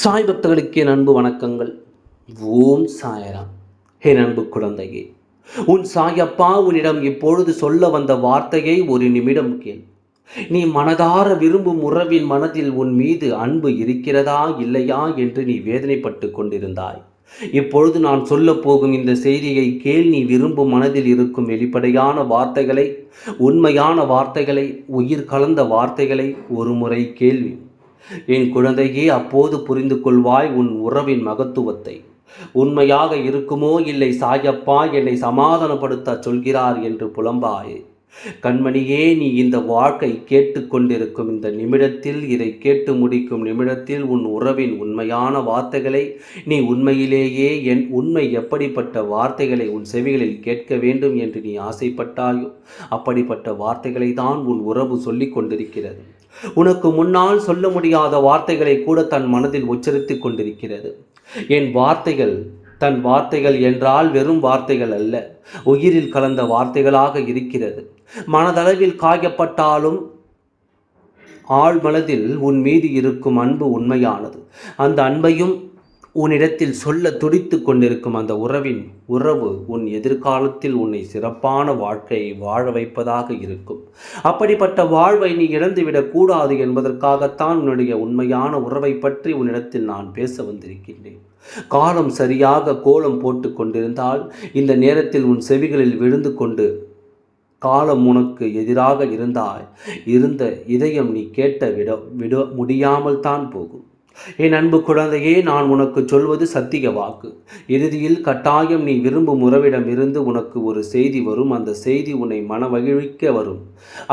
சாய் பக்தர்களுக்கு என் அன்பு வணக்கங்கள். ஓம் சாயராம். என் அன்பு குழந்தையே, உன் சாயப்பா உன்னிடம் இப்பொழுது சொல்ல வந்த வார்த்தையை ஒரு நிமிடம் கேள். நீ மனதார விரும்பும் உறவின் மனதில் உன் மீது அன்பு இருக்கிறதா இல்லையா என்று நீ வேதனைப்பட்டு கொண்டிருந்தாய். இப்பொழுது நான் சொல்ல போகும் இந்த செய்தியை கேள். நீ விரும்பும் மனதில் இருக்கும் வெளிப்படையான வார்த்தைகளை, உண்மையான வார்த்தைகளை, உயிர் கலந்த வார்த்தைகளை ஒரு முறை கேள்வி. என் குழந்தையே, அப்போது புரிந்து கொள்வாய் உன் உறவின் மகத்துவத்தை. உண்மையாக இருக்குமோ இல்லை சாயப்பா என்னை சமாதானப்படுத்த சொல்கிறார் என்று புலம்பாய். கண்மணியே, நீ இந்த வாழ்க்கை கேட்டுக்கொண்டிருக்கும் இந்த நிமிடத்தில், இதை கேட்டு முடிக்கும் நிமிடத்தில் உன் உறவின் உண்மையான வார்த்தைகளை நீ உண்மையிலேயே உண்மை எப்படிப்பட்ட வார்த்தைகளை உன் செவிகளில் கேட்க வேண்டும் என்று நீ ஆசைப்பட்டாயோ அப்படிப்பட்ட வார்த்தைகளை தான் உன் உறவு சொல்லிக் கொண்டிருக்கிறது. உனக்கு முன்னால் சொல்ல முடியாத வார்த்தைகளை கூட தன் மனதில் உச்சரித்து கொண்டிருக்கிறது. என் வார்த்தைகள் தன் வார்த்தைகள் என்றால் வெறும் வார்த்தைகள் அல்ல, உயிரில் கலந்த வார்த்தைகளாக இருக்கிறது. மனதளவில் காயப்பட்டாலும் ஆழ்மனதில் உன் மீது இருக்கும் அன்பு உண்மையானது. அந்த அன்பையும் உன்னிடத்தில் சொல்ல துடித்து கொண்டிருக்கும் அந்த உறவு உன் எதிர்காலத்தில் உன்னை சிறப்பான வாழ்க்கையை வாழ வைப்பதாக இருக்கும். அப்படிப்பட்ட வாழ்வை நீ இழந்துவிடக் கூடாது என்பதற்காகத்தான் உன்னுடைய உண்மையான உறவை பற்றி உன்னிடத்தில் நான் பேச வந்திருக்கின்றேன். காலம் சரியாக கோலம் போட்டு கொண்டிருந்தால் இந்த நேரத்தில் உன் செவிகளில் விழுந்து கொண்டு காலம் உனக்கு எதிராக இருந்த இதயம் நீ கேட்ட விட முடியாமல் தான் போகும். என் அன்பு குழந்தையே, நான் உனக்கு சொல்வது சத்திய வாக்கு. இறுதியில் கட்டாயம் நீ விரும்பும் உறவிடம் இருந்து உனக்கு ஒரு செய்தி வரும். அந்த செய்தி உன்னை மனமகிழ்விக்க வரும்.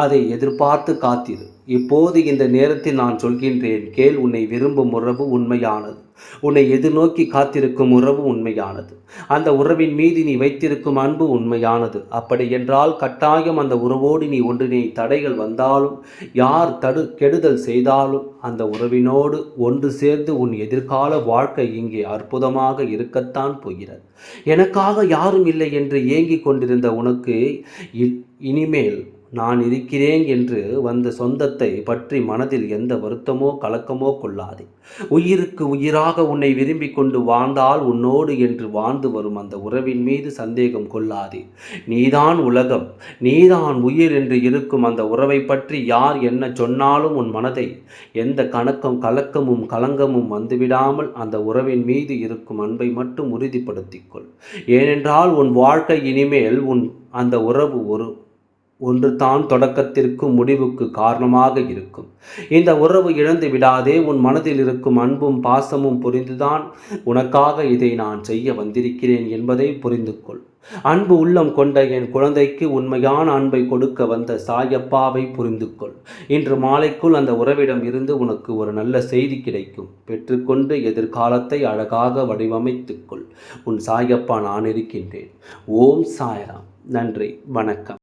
அதை எதிர்பார்த்து காத்திரு. இப்போது இந்த நேரத்தில் நான் சொல்கின்றேன் கேள். உன்னை விரும்பும் உறவு உண்மையானது. உன்னை எதிர்நோக்கி காத்திருக்கும் உறவு உண்மையானது. அந்த உறவின் மீது நீ வைத்திருக்கும் அன்பு உண்மையானது. அப்படி என்றால் கட்டாயம் அந்த உறவோடு நீ ஒன்றினை தடைகள் வந்தாலும், யார் கெடுதல் செய்தாலும் அந்த உறவினோடு ஒன்று சேர்ந்து உன் எதிர்கால வாழ்க்கை இங்கே அற்புதமாக இருக்கத்தான் போகிறது. எனக்காக யாரும் இல்லை என்று ஏங்கிக் கொண்டிருந்த உனக்கு இனிமேல் நான் இருக்கிறேன் என்று வந்த சொந்தத்தை பற்றி மனதில் எந்த வருத்தமோ கலக்கமோ கொள்ளாதே. உயிருக்கு உயிராக உன்னை விரும்பி கொண்டு வாழ்ந்தால் உன்னோடு என்று வாழ்ந்து வரும் அந்த உறவின் மீது சந்தேகம் கொள்ளாதே. நீதான் உலகம், நீதான் உயிர் என்று இருக்கும் அந்த உறவை பற்றி யார் என்ன சொன்னாலும் உன் மனதை எந்த கலக்கமும் கலங்கமும் வந்துவிடாமல் அந்த உறவின் மீது இருக்கும் அன்பை மட்டும் உறுதிப்படுத்திக்கொள். ஏனென்றால் உன் வாழ்க்கை இனிமேல் அந்த உறவு ஒன்று தான் தொடக்கத்திற்கும் முடிவுக்கு காரணமாக இருக்கும். இந்த உறவு இழந்து விடாதே. உன் மனதில் இருக்கும் அன்பும் பாசமும் புரிந்துதான் உனக்காக இதை நான் செய்ய வந்திருக்கிறேன் என்பதை புரிந்து கொள். அன்பு உள்ளம் கொண்ட என் குழந்தைக்கு உண்மையான அன்பை கொடுக்க வந்த சாயப்பாவை புரிந்து கொள். இன்று மாலைக்குள் அந்த உறவிடம் இருந்து உனக்கு ஒரு நல்ல செய்தி கிடைக்கும். பெற்றுக்கொண்டு எதிர்காலத்தை அழகாக வடிவமைத்துக்கொள். உன் சாயப்பா நான் இருக்கின்றேன். ஓம் சாய்ராம். நன்றி, வணக்கம்.